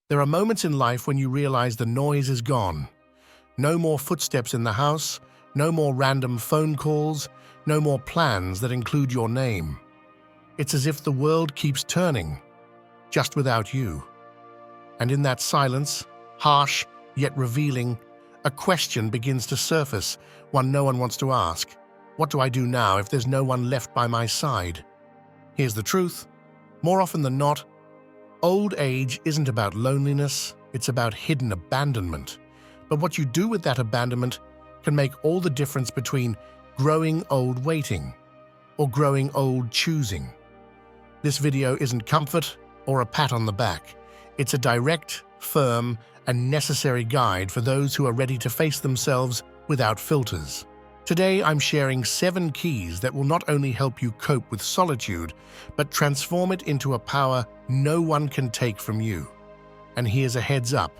There are moments in life when you realize the noise is gone. No more footsteps in the house, no more random phone calls, no more plans that include your name. It's as if the world keeps turning, just without you. And in that silence, harsh yet revealing, a question begins to surface, one no one wants to ask. What do I do now if there's no one left by my side? Here's the truth. More often than not, old age isn't about loneliness, it's about hidden abandonment. But what you do with that abandonment can make all the difference between growing old waiting or growing old choosing. This video isn't comfort or a pat on the back. It's a direct, firm, and necessary guide for those who are ready to face themselves without filters. Today, I'm sharing 7 keys that will not only help you cope with solitude, but transform it into a power no one can take from you. And here's a heads up.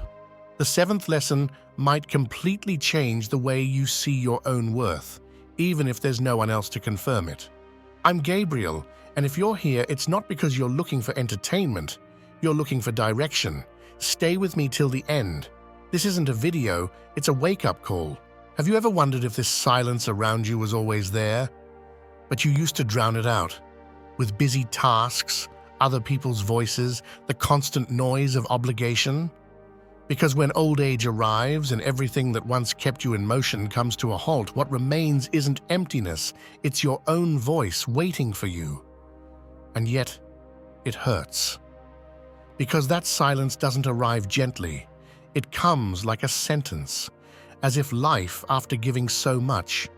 The 7th lesson might completely change the way you see your own worth, even if there's no one else to confirm it. I'm Gabriel, and if you're here, it's not because you're looking for entertainment. You're looking for direction. Stay with me till the end. This isn't a video, it's a wake-up call. Have you ever wondered if this silence around you was always there? But you used to drown it out with busy tasks, other people's voices, the constant noise of obligation? Because when old age arrives and everything that once kept you in motion comes to a halt, what remains isn't emptiness, it's your own voice waiting for you. And yet, it hurts. Because that silence doesn't arrive gently, it comes like a sentence, as if life, after giving so much,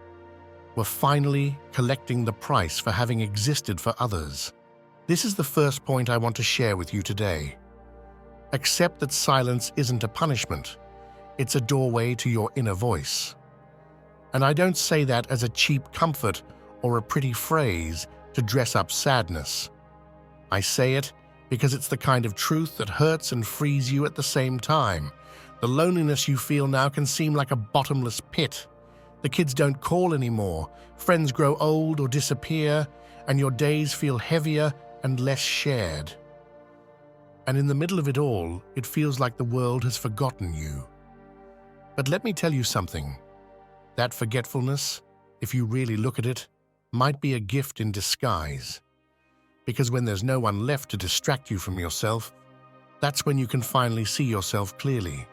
were finally collecting the price for having existed for others. This is the first point I want to share with you today. Accept that silence isn't a punishment. It's a doorway to your inner voice. And I don't say that as a cheap comfort or a pretty phrase to dress up sadness. I say it because it's the kind of truth that hurts and frees you at the same time. The loneliness you feel now can seem like a bottomless pit. The kids don't call anymore, friends grow old or disappear, and your days feel heavier and less shared. And in the middle of it all, it feels like the world has forgotten you. But let me tell you something. That forgetfulness, if you really look at it, might be a gift in disguise. Because when there's no one left to distract you from yourself, that's when you can finally see yourself clearly.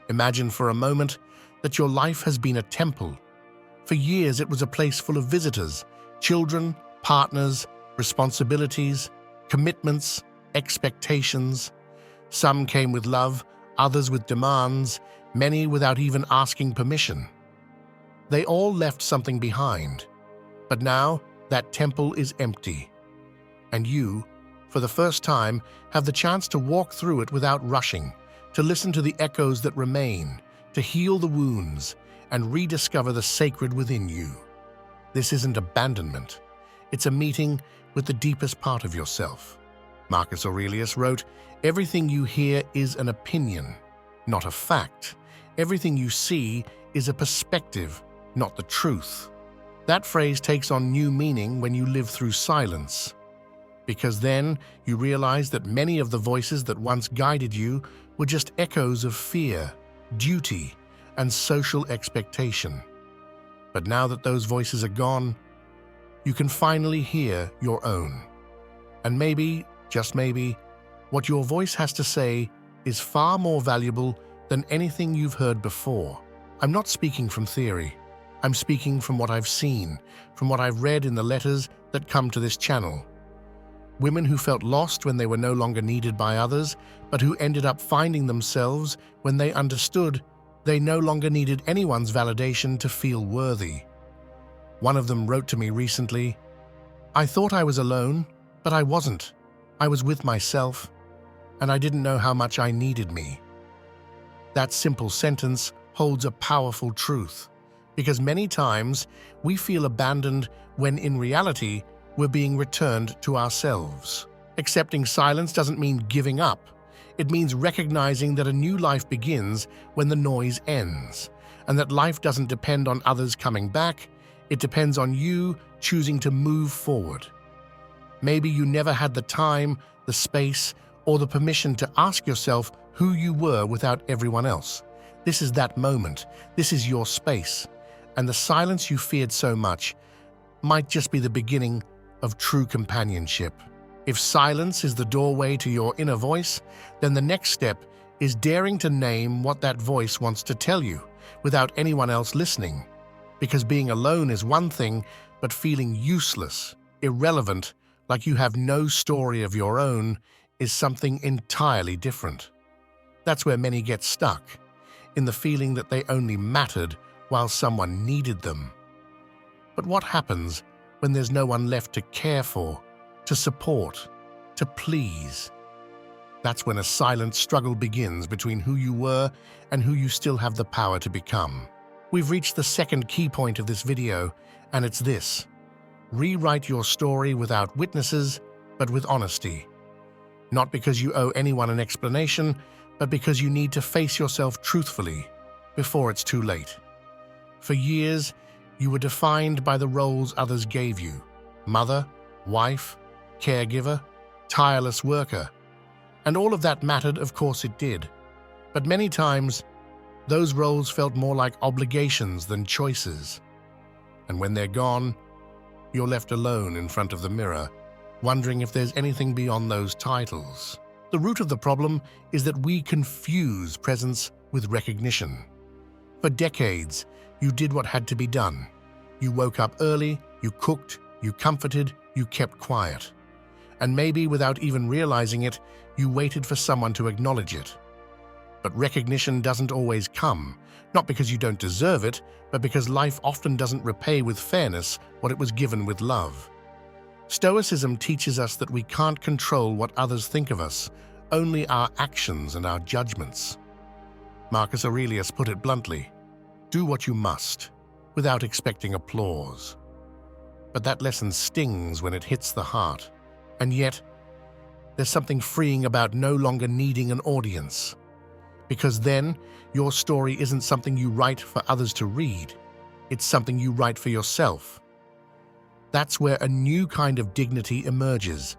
Imagine for a moment that your life has been a temple. For years it was a place full of visitors, children, partners, responsibilities, commitments, expectations. Some came with love, others with demands, many without even asking permission. They all left something behind. But now that temple is empty. And you, for the first time, have the chance to walk through it without rushing, to listen to the echoes that remain, to heal the wounds, and rediscover the sacred within you. This isn't abandonment. It's a meeting with the deepest part of yourself. Marcus Aurelius wrote, "Everything you hear is an opinion, not a fact. Everything you see is a perspective, not the truth." That phrase takes on new meaning when you live through silence. Because then you realize that many of the voices that once guided you were just echoes of fear, duty, and social expectation. But now that those voices are gone, you can finally hear your own. And maybe, just maybe, what your voice has to say is far more valuable than anything you've heard before. I'm not speaking from theory. I'm speaking from what I've seen, from what I've read in the letters that come to this channel. Women who felt lost when they were no longer needed by others, but who ended up finding themselves when they understood they no longer needed anyone's validation to feel worthy. One of them wrote to me recently, "I thought I was alone, but I wasn't. I was with myself, and I didn't know how much I needed me." That simple sentence holds a powerful truth, because many times we feel abandoned when in reality we're being returned to ourselves. Accepting silence doesn't mean giving up. It means recognizing that a new life begins when the noise ends, and that life doesn't depend on others coming back, it depends on you choosing to move forward. Maybe you never had the time, the space, or the permission to ask yourself who you were without everyone else. This is that moment. This is your space. And the silence you feared so much might just be the beginning of true companionship. If silence is the doorway to your inner voice, then the next step is daring to name what that voice wants to tell you without anyone else listening. Because being alone is one thing, but feeling useless, irrelevant, like you have no story of your own, is something entirely different. That's where many get stuck, in the feeling that they only mattered while someone needed them. But what happens when there's no one left to care for, to support, to please? That's when a silent struggle begins between who you were and who you still have the power to become. We've reached the second key point of this video, and it's this: rewrite your story without witnesses, but with honesty. Not because you owe anyone an explanation, but because you need to face yourself truthfully before it's too late. For years, you were defined by the roles others gave you: mother, wife, caregiver, tireless worker. And all of that mattered, of course it did. But many times, those roles felt more like obligations than choices. And when they're gone, you're left alone in front of the mirror, wondering if there's anything beyond those titles. The root of the problem is that we confuse presence with recognition. For decades, you did what had to be done. You woke up early, you cooked, you comforted, you kept quiet. And maybe without even realizing it, you waited for someone to acknowledge it. But recognition doesn't always come, not because you don't deserve it, but because life often doesn't repay with fairness what it was given with love. Stoicism teaches us that we can't control what others think of us, only our actions and our judgments. Marcus Aurelius put it bluntly: do what you must, without expecting applause. But that lesson stings when it hits the heart. And yet, there's something freeing about no longer needing an audience. Because then, your story isn't something you write for others to read. It's something you write for yourself. That's where a new kind of dignity emerges.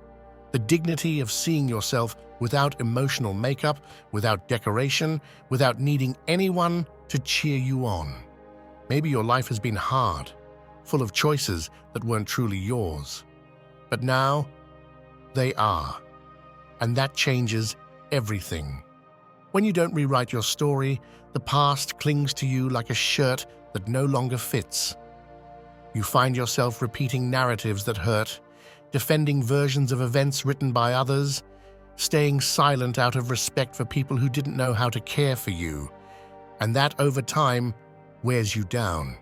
The dignity of seeing yourself without emotional makeup, without decoration, without needing anyone to cheer you on. Maybe your life has been hard, full of choices that weren't truly yours. But now, they are. And that changes everything. When you don't rewrite your story, the past clings to you like a shirt that no longer fits. You find yourself repeating narratives that hurt, defending versions of events written by others, staying silent out of respect for people who didn't know how to care for you. And that, over time, wears you down.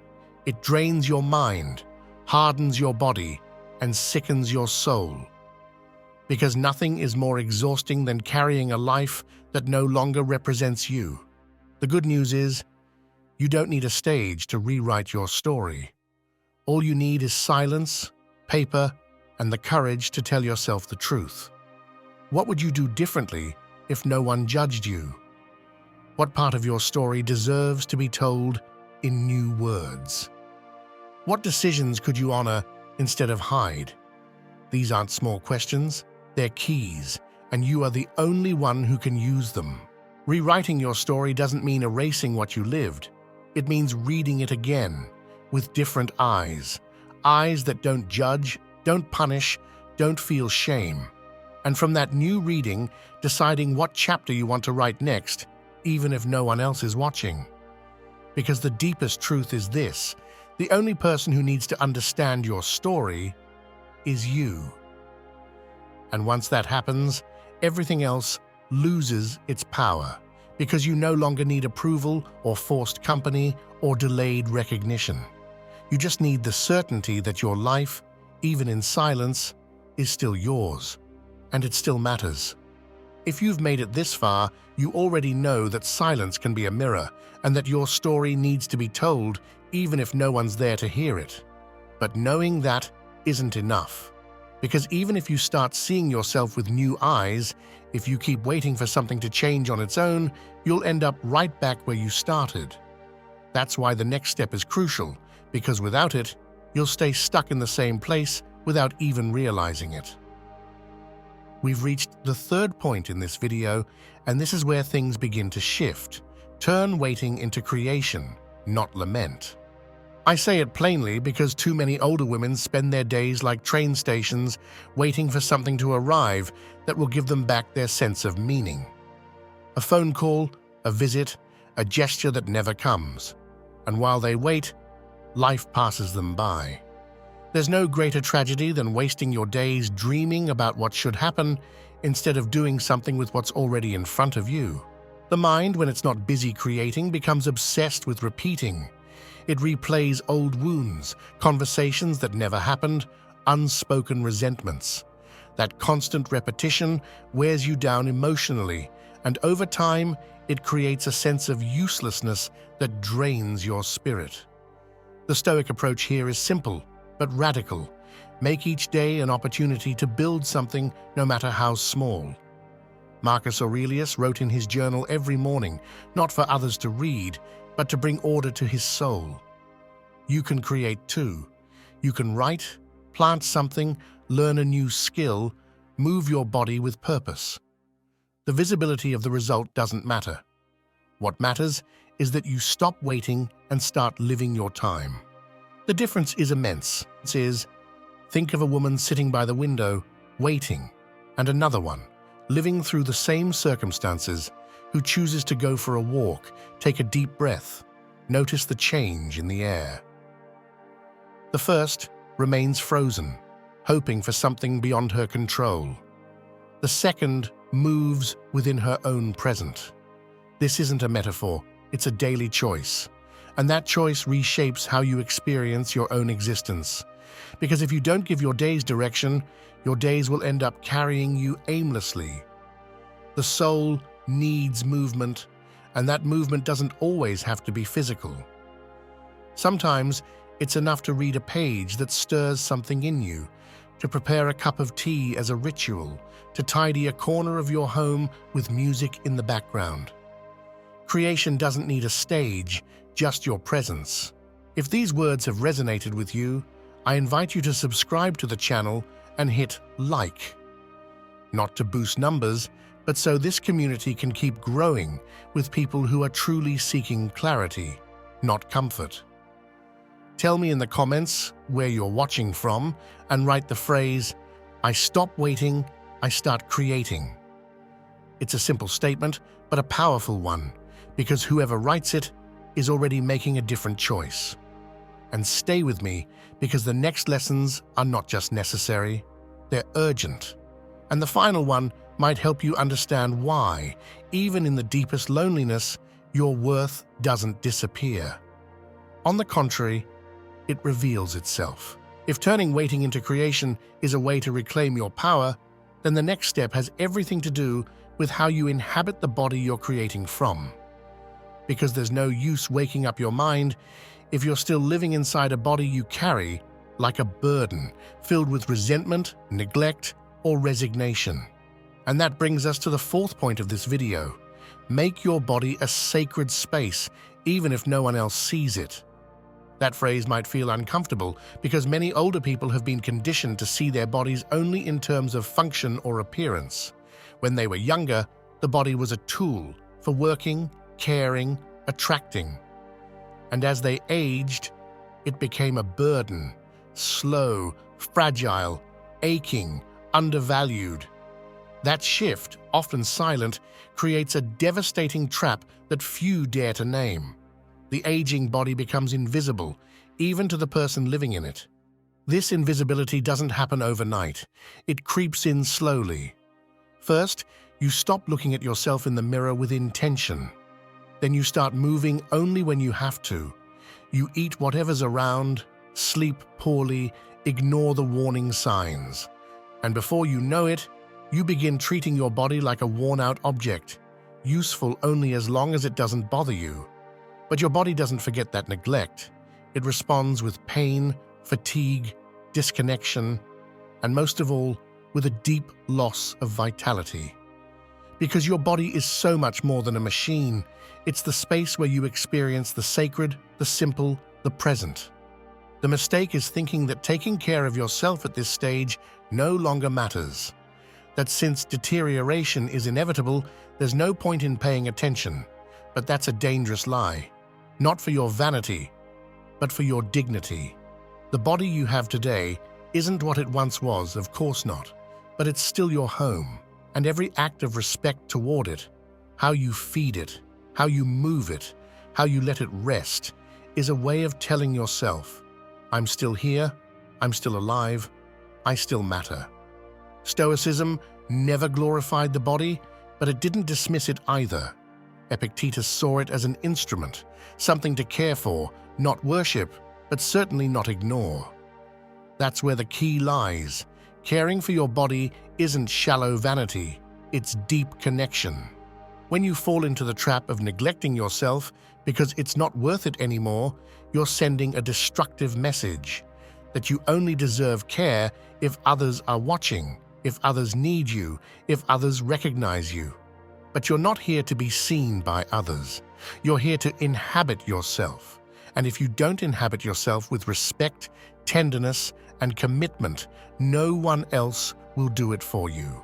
It drains your mind, hardens your body, and sickens your soul. Because nothing is more exhausting than carrying a life that no longer represents you. The good news is, you don't need a stage to rewrite your story. All you need is silence, paper, and the courage to tell yourself the truth. What would you do differently if no one judged you? What part of your story deserves to be told in new words? What decisions could you honor instead of hide? These aren't small questions, they're keys, and you are the only one who can use them. Rewriting your story doesn't mean erasing what you lived. It means reading it again, with different eyes. Eyes that don't judge, don't punish, don't feel shame. And from that new reading, deciding what chapter you want to write next, even if no one else is watching. Because the deepest truth is this: the only person who needs to understand your story is you. And once that happens, everything else loses its power, because you no longer need approval or forced company or delayed recognition. You just need the certainty that your life, even in silence, is still yours, and it still matters. If you've made it this far, you already know that silence can be a mirror, and that your story needs to be told even if no one's there to hear it. But knowing that isn't enough. Because even if you start seeing yourself with new eyes, if you keep waiting for something to change on its own, you'll end up right back where you started. That's why the next step is crucial, because without it, you'll stay stuck in the same place without even realizing it. We've reached the third point in this video, and this is where things begin to shift. Turn waiting into creation, not lament. I say it plainly because too many older women spend their days like train stations, waiting for something to arrive that will give them back their sense of meaning. A phone call, a visit, a gesture that never comes. And while they wait, life passes them by. There's no greater tragedy than wasting your days dreaming about what should happen instead of doing something with what's already in front of you. The mind, when it's not busy creating, becomes obsessed with repeating. It replays old wounds, conversations that never happened, unspoken resentments. That constant repetition wears you down emotionally, and over time, it creates a sense of uselessness that drains your spirit. The Stoic approach here is simple, but radical. Make each day an opportunity to build something, no matter how small. Marcus Aurelius wrote in his journal every morning, not for others to read, but to bring order to his soul. You can create too. You can write, plant something, learn a new skill, move your body with purpose. The visibility of the result doesn't matter. What matters is that you stop waiting and start living your time. The difference is immense. Think of a woman sitting by the window, waiting, and another one, living through the same circumstances, who chooses to go for a walk, take a deep breath, notice the change in the air. The first remains frozen, hoping for something beyond her control. The second moves within her own present. This isn't a metaphor, it's a daily choice. And that choice reshapes how you experience your own existence. Because if you don't give your days direction, your days will end up carrying you aimlessly. The soul needs movement, and that movement doesn't always have to be physical. Sometimes it's enough to read a page that stirs something in you, to prepare a cup of tea as a ritual, to tidy a corner of your home with music in the background. Creation doesn't need a stage, just your presence. If these words have resonated with you, I invite you to subscribe to the channel and hit like. Not to boost numbers, but so this community can keep growing with people who are truly seeking clarity, not comfort. Tell me in the comments where you're watching from and write the phrase, "I stop waiting, I start creating." It's a simple statement, but a powerful one, because whoever writes it is already making a different choice. And stay with me, because the next lessons are not just necessary, they're urgent. And the final one might help you understand why, even in the deepest loneliness, your worth doesn't disappear. On the contrary, it reveals itself. If turning waiting into creation is a way to reclaim your power, then the next step has everything to do with how you inhabit the body you're creating from. Because there's no use waking up your mind if you're still living inside a body you carry like a burden, filled with resentment, neglect, or resignation. And that brings us to the fourth point of this video. Make your body a sacred space, even if no one else sees it. That phrase might feel uncomfortable because many older people have been conditioned to see their bodies only in terms of function or appearance. When they were younger, the body was a tool for working, caring, attracting. And as they aged, it became a burden, slow, fragile, aching, undervalued. That shift, often silent, creates a devastating trap that few dare to name. The aging body becomes invisible, even to the person living in it. This invisibility doesn't happen overnight. It creeps in slowly. First, you stop looking at yourself in the mirror with intention. Then you start moving only when you have to. You eat whatever's around, sleep poorly, ignore the warning signs. And before you know it, you begin treating your body like a worn-out object, useful only as long as it doesn't bother you. But your body doesn't forget that neglect. It responds with pain, fatigue, disconnection, and most of all, with a deep loss of vitality. Because your body is so much more than a machine. It's the space where you experience the sacred, the simple, the present. The mistake is thinking that taking care of yourself at this stage no longer matters. that since deterioration is inevitable, there's no point in paying attention. But that's a dangerous lie. Not for your vanity, but for your dignity. The body you have today isn't what it once was, of course not, but it's still your home, and every act of respect toward it, how you feed it, how you move it, how you let it rest, is a way of telling yourself, I'm still here, I'm still alive, I still matter. Stoicism never glorified the body, but it didn't dismiss it either. Epictetus saw it as an instrument, something to care for, not worship, but certainly not ignore. That's where the key lies. Caring for your body isn't shallow vanity, it's deep connection. When you fall into the trap of neglecting yourself because it's not worth it anymore, you're sending a destructive message that you only deserve care if others are watching, if others need you, if others recognize you. But you're not here to be seen by others. You're here to inhabit yourself. And if you don't inhabit yourself with respect, tenderness, and commitment, no one else will do it for you.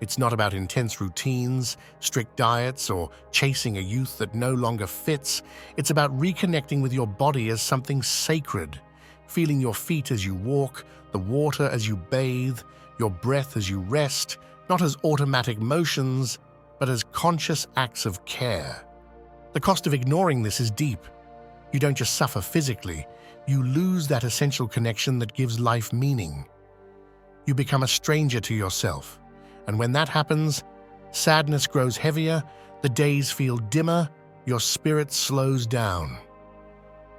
It's not about intense routines, strict diets, or chasing a youth that no longer fits. It's about reconnecting with your body as something sacred, feeling your feet as you walk, the water as you bathe, your breath as you rest, not as automatic motions, but as conscious acts of care. The cost of ignoring this is deep. You don't just suffer physically, you lose that essential connection that gives life meaning. You become a stranger to yourself, and when that happens, sadness grows heavier, the days feel dimmer, your spirit slows down.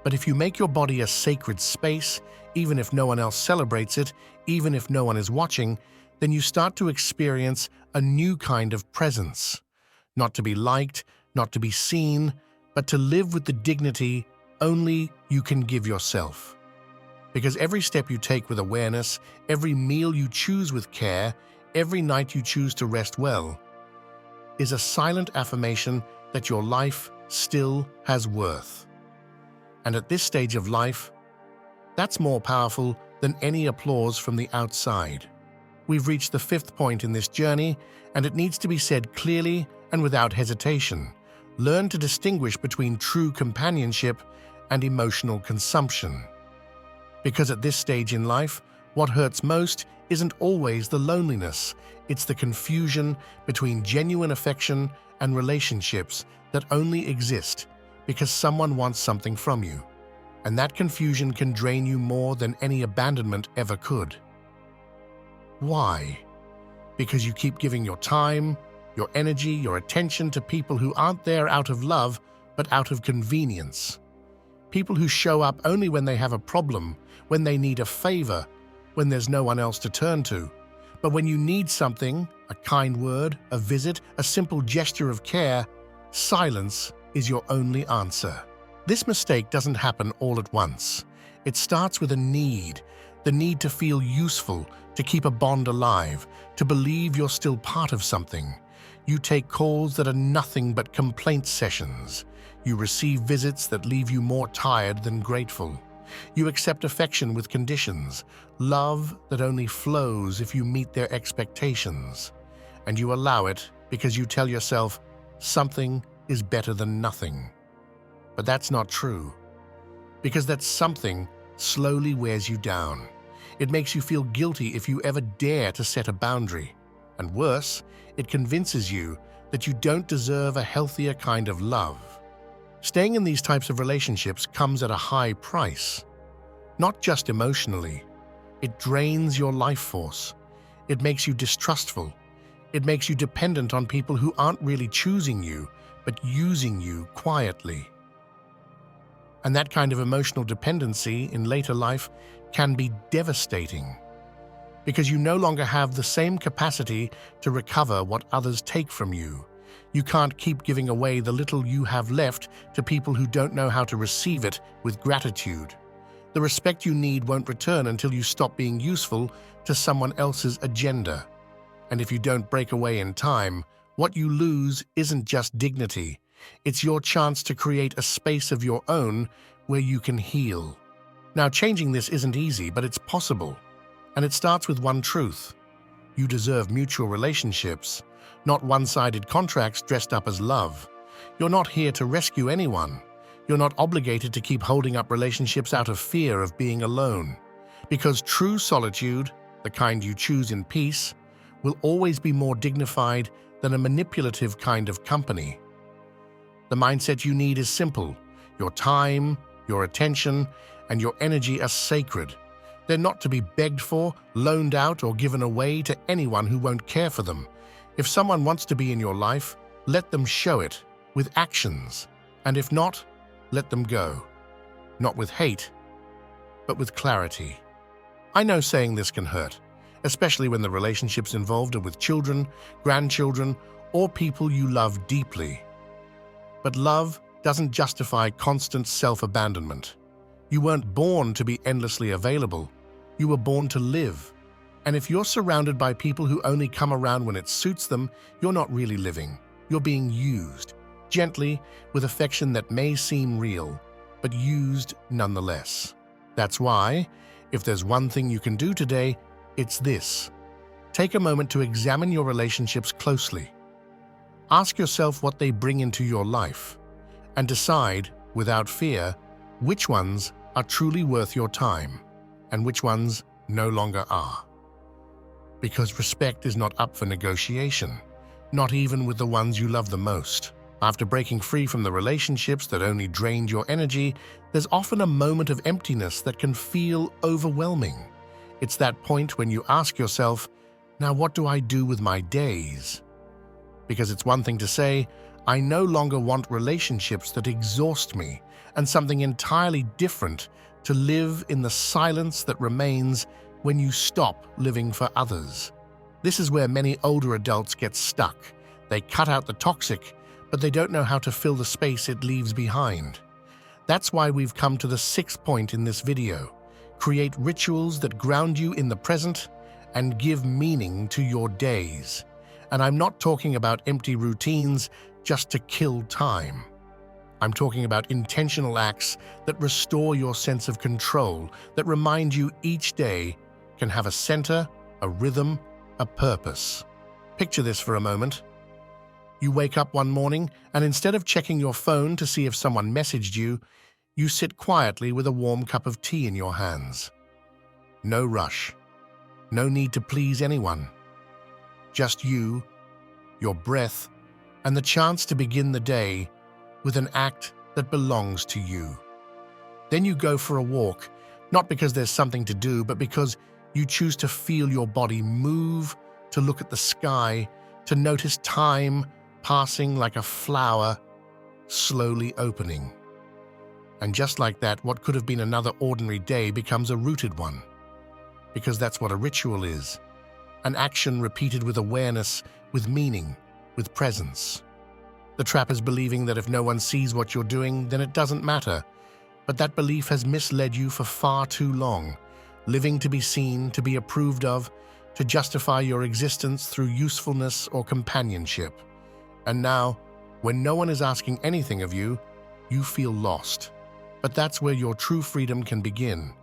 But if you make your body a sacred space, even if no one else celebrates it, even if no one is watching, then you start to experience a new kind of presence. Not to be liked, not to be seen, but to live with the dignity only you can give yourself. Because every step you take with awareness, every meal you choose with care, every night you choose to rest well, is a silent affirmation that your life still has worth. And at this stage of life, that's more powerful than any applause from the outside. We've reached the fifth point in this journey, and it needs to be said clearly and without hesitation. Learn to distinguish between true companionship and emotional consumption. Because at this stage in life, what hurts most isn't always the loneliness, it's the confusion between genuine affection and relationships that only exist because someone wants something from you. And that confusion can drain you more than any abandonment ever could. Why? Because you keep giving your time, your energy, your attention to people who aren't there out of love, but out of convenience. People who show up only when they have a problem, when they need a favor, when there's no one else to turn to. But when you need something, a kind word, a visit, a simple gesture of care, silence is your only answer. This mistake doesn't happen all at once. It starts with a need, the need to feel useful, to keep a bond alive, to believe you're still part of something. You take calls that are nothing but complaint sessions. You receive visits that leave you more tired than grateful. You accept affection with conditions, love that only flows if you meet their expectations. And you allow it because you tell yourself something is better than nothing. But that's not true, because that something slowly wears you down. It makes you feel guilty if you ever dare to set a boundary. And worse, it convinces you that you don't deserve a healthier kind of love. Staying in these types of relationships comes at a high price. Not just emotionally. It drains your life force. It makes you distrustful. It makes you dependent on people who aren't really choosing you, but using you quietly. And that kind of emotional dependency in later life can be devastating, because you no longer have the same capacity to recover what others take from you. You can't keep giving away the little you have left to people who don't know how to receive it with gratitude. The respect you need won't return until you stop being useful to someone else's agenda. And if you don't break away in time, what you lose isn't just dignity. It's your chance to create a space of your own where you can heal. Now, changing this isn't easy, but it's possible. And it starts with one truth. You deserve mutual relationships, not one-sided contracts dressed up as love. You're not here to rescue anyone. You're not obligated to keep holding up relationships out of fear of being alone. Because true solitude, the kind you choose in peace, will always be more dignified than a manipulative kind of company. The mindset you need is simple. Your time, your attention, and your energy are sacred. They're not to be begged for, loaned out, or given away to anyone who won't care for them. If someone wants to be in your life, let them show it with actions. And if not, let them go. Not with hate, but with clarity. I know saying this can hurt, especially when the relationships involved are with children, grandchildren, or people you love deeply. But love doesn't justify constant self-abandonment. You weren't born to be endlessly available. You were born to live. And if you're surrounded by people who only come around when it suits them, you're not really living. You're being used, gently, with affection that may seem real, but used nonetheless. That's why, if there's one thing you can do today, it's this. Take a moment to examine your relationships closely. Ask yourself what they bring into your life, and decide, without fear, which ones are truly worth your time, and which ones no longer are. Because respect is not up for negotiation, not even with the ones you love the most. After breaking free from the relationships that only drained your energy, there's often a moment of emptiness that can feel overwhelming. It's that point when you ask yourself, now what do I do with my days? Because it's one thing to say, I no longer want relationships that exhaust me, and something entirely different to live in the silence that remains when you stop living for others. This is where many older adults get stuck. They cut out the toxic, but they don't know how to fill the space it leaves behind. That's why we've come to the sixth point in this video. Create rituals that ground you in the present and give meaning to your days. And I'm not talking about empty routines just to kill time. I'm talking about intentional acts that restore your sense of control, that remind you each day can have a center, a rhythm, a purpose. Picture this for a moment. You wake up one morning, and instead of checking your phone to see if someone messaged you, you sit quietly with a warm cup of tea in your hands. No rush. No need to please anyone. Just you, your breath, and the chance to begin the day with an act that belongs to you. Then you go for a walk, not because there's something to do, but because you choose to feel your body move, to look at the sky, to notice time passing like a flower, slowly opening. And just like that, what could have been another ordinary day becomes a rooted one. Because that's what a ritual is. An action repeated with awareness, with meaning, with presence. The trap is believing that if no one sees what you're doing, then it doesn't matter. But that belief has misled you for far too long, living to be seen, to be approved of, to justify your existence through usefulness or companionship. And now, when no one is asking anything of you, you feel lost. But that's where your true freedom can begin.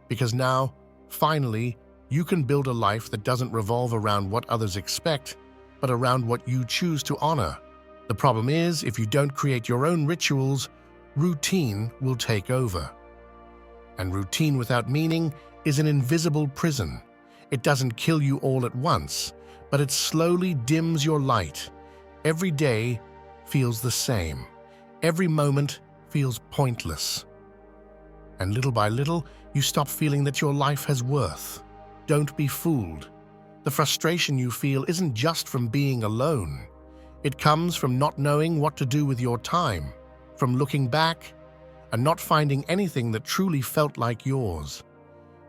Because now, finally, you can build a life that doesn't revolve around what others expect, but around what you choose to honor. The problem is, if you don't create your own rituals, routine will take over. And routine without meaning is an invisible prison. It doesn't kill you all at once, but it slowly dims your light. Every day feels the same. Every moment feels pointless. And little by little, you stop feeling that your life has worth. Don't be fooled. The frustration you feel isn't just from being alone. It comes from not knowing what to do with your time, from looking back and not finding anything that truly felt like yours.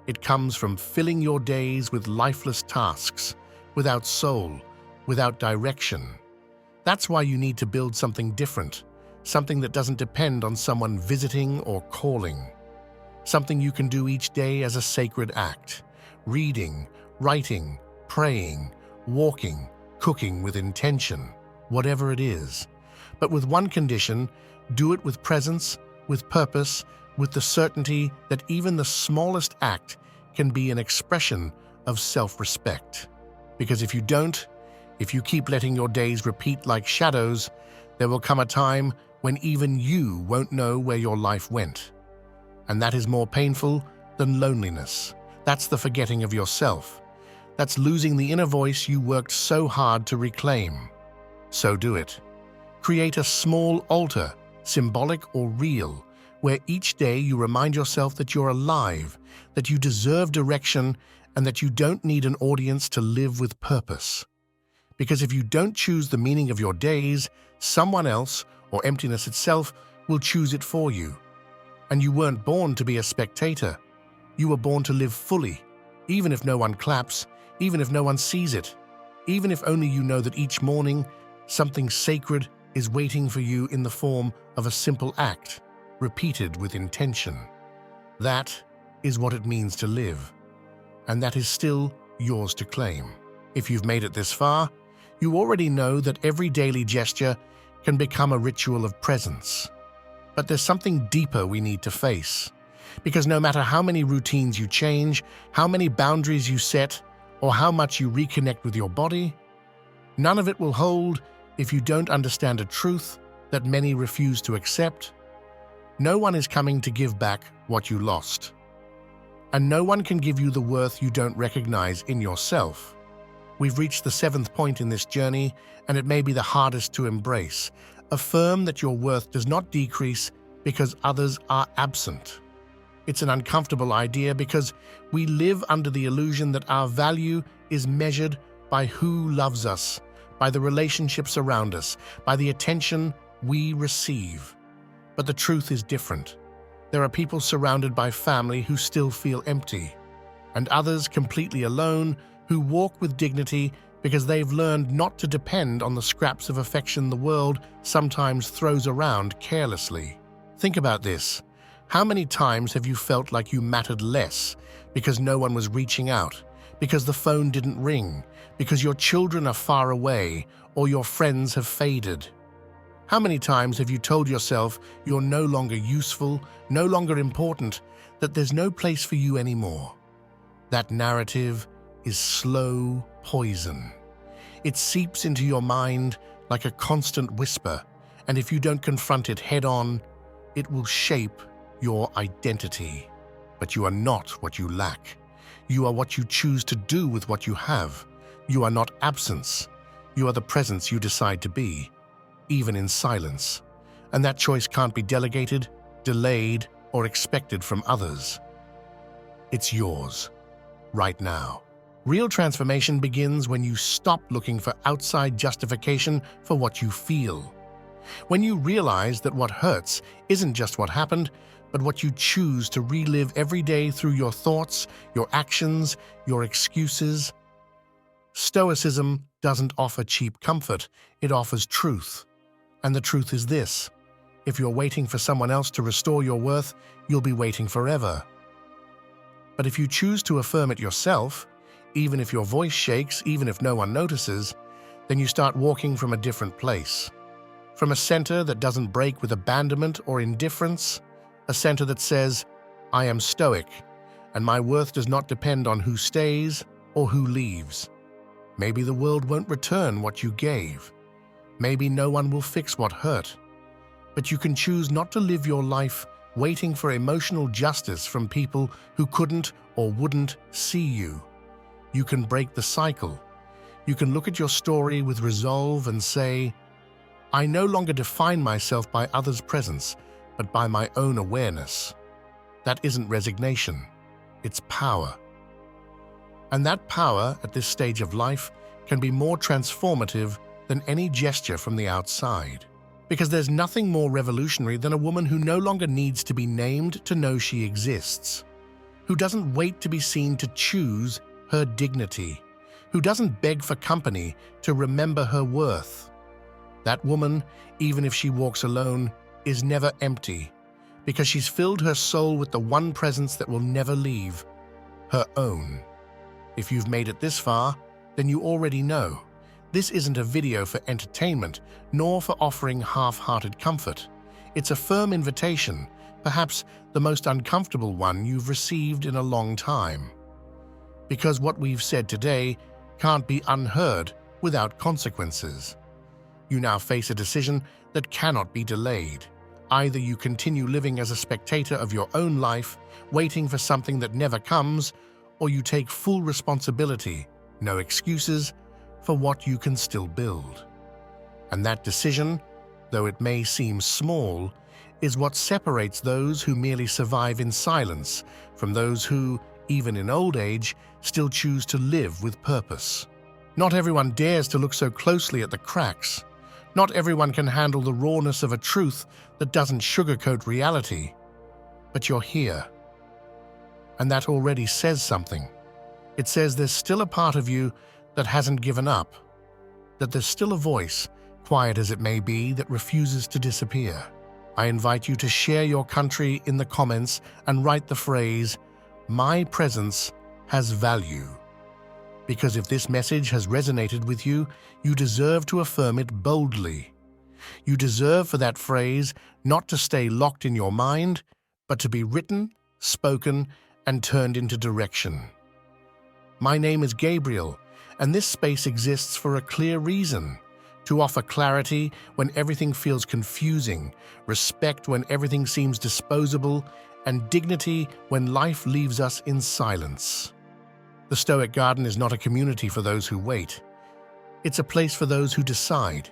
It comes from filling your days with lifeless tasks, without soul, without direction. That's why you need to build something different, something that doesn't depend on someone visiting or calling. Something you can do each day as a sacred act. Reading, writing, praying, walking, cooking with intention, whatever it is. But with one condition, do it with presence, with purpose, with the certainty that even the smallest act can be an expression of self-respect. Because if you don't, if you keep letting your days repeat like shadows, there will come a time when even you won't know where your life went. And that is more painful than loneliness. That's the forgetting of yourself. That's losing the inner voice you worked so hard to reclaim. So do it. Create a small altar, symbolic or real, where each day you remind yourself that you're alive, that you deserve direction, and that you don't need an audience to live with purpose. Because if you don't choose the meaning of your days, someone else, or emptiness itself, will choose it for you. And you weren't born to be a spectator. You were born to live fully, even if no one claps, even if no one sees it, even if only you know that each morning something sacred is waiting for you in the form of a simple act, repeated with intention. That is what it means to live, and that is still yours to claim. If you've made it this far, you already know that every daily gesture can become a ritual of presence. But there's something deeper we need to face, because no matter how many routines you change, how many boundaries you set, or how much you reconnect with your body, none of it will hold if you don't understand a truth that many refuse to accept. No one is coming to give back what you lost. And no one can give you the worth you don't recognize in yourself. We've reached the 7th point in this journey, and it may be the hardest to embrace. Affirm that your worth does not decrease because others are absent. It's an uncomfortable idea because we live under the illusion that our value is measured by who loves us, by the relationships around us, by the attention we receive. But the truth is different. There are people surrounded by family who still feel empty, and others completely alone who walk with dignity because they've learned not to depend on the scraps of affection the world sometimes throws around carelessly. Think about this. How many times have you felt like you mattered less because no one was reaching out, because the phone didn't ring, because your children are far away, or your friends have faded? How many times have you told yourself you're no longer useful, no longer important, that there's no place for you anymore? That narrative is slow poison. It seeps into your mind like a constant whisper, and if you don't confront it head-on, it will shape your identity. But you are not what you lack. You are what you choose to do with what you have. You are not absence. You are the presence you decide to be, even in silence. And that choice can't be delegated, delayed, or expected from others. It's yours, right now. Real transformation begins when you stop looking for outside justification for what you feel. When you realize that what hurts isn't just what happened, but what you choose to relive every day through your thoughts, your actions, your excuses. Stoicism doesn't offer cheap comfort, it offers truth. And the truth is this: if you're waiting for someone else to restore your worth, you'll be waiting forever. But if you choose to affirm it yourself, even if your voice shakes, even if no one notices, then you start walking from a different place. From a center that doesn't break with abandonment or indifference, a center that says, I am stoic, and my worth does not depend on who stays or who leaves. Maybe the world won't return what you gave. Maybe no one will fix what hurt. But you can choose not to live your life waiting for emotional justice from people who couldn't or wouldn't see you. You can break the cycle. You can look at your story with resolve and say, I no longer define myself by others' presence, but by my own awareness. That isn't resignation, it's power. And that power at this stage of life can be more transformative than any gesture from the outside. Because there's nothing more revolutionary than a woman who no longer needs to be named to know she exists, who doesn't wait to be seen to choose her dignity, who doesn't beg for company to remember her worth. That woman, even if she walks alone, is never empty, because she's filled her soul with the one presence that will never leave, her own. If you've made it this far, then you already know. This isn't a video for entertainment, nor for offering half-hearted comfort. It's a firm invitation, perhaps the most uncomfortable one you've received in a long time. Because what we've said today can't be unheard without consequences. You now face a decision that cannot be delayed. Either you continue living as a spectator of your own life, waiting for something that never comes, or you take full responsibility, no excuses, for what you can still build. And that decision, though it may seem small, is what separates those who merely survive in silence from those who, even in old age, still choose to live with purpose. Not everyone dares to look so closely at the cracks. Not everyone can handle the rawness of a truth that doesn't sugarcoat reality. But you're here. And that already says something. It says there's still a part of you that hasn't given up, that there's still a voice, quiet as it may be, that refuses to disappear. I invite you to share your country in the comments and write the phrase, "My presence has value." Because if this message has resonated with you, you deserve to affirm it boldly. You deserve for that phrase not to stay locked in your mind, but to be written, spoken, and turned into direction. My name is Gabriel, and this space exists for a clear reason: to offer clarity when everything feels confusing, respect when everything seems disposable, and dignity when life leaves us in silence. The Stoic Garden is not a community for those who wait. It's a place for those who decide,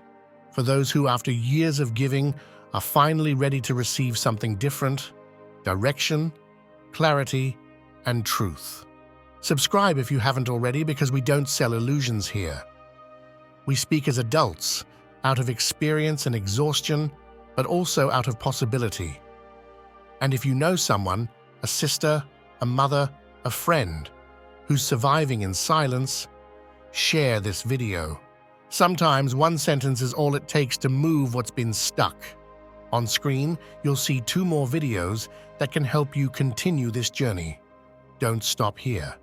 for those who, after years of giving, are finally ready to receive something different: direction, clarity, and truth. Subscribe if you haven't already, because we don't sell illusions here. We speak as adults, out of experience and exhaustion, but also out of possibility. And if you know someone, a sister, a mother, a friend, who's surviving in silence, share this video. Sometimes one sentence is all it takes to move what's been stuck. On screen, you'll see 2 more videos that can help you continue this journey. Don't stop here.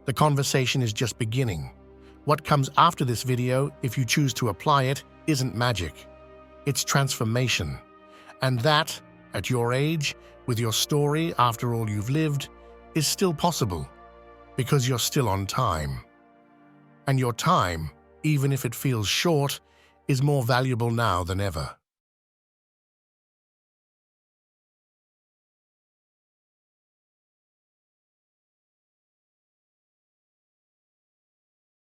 The conversation is just beginning. What comes after this video, if you choose to apply it, isn't magic. It's transformation. And that, at your age, with your story after all you've lived, is still possible. Because you're still on time. And your time, even if it feels short, is more valuable now than ever.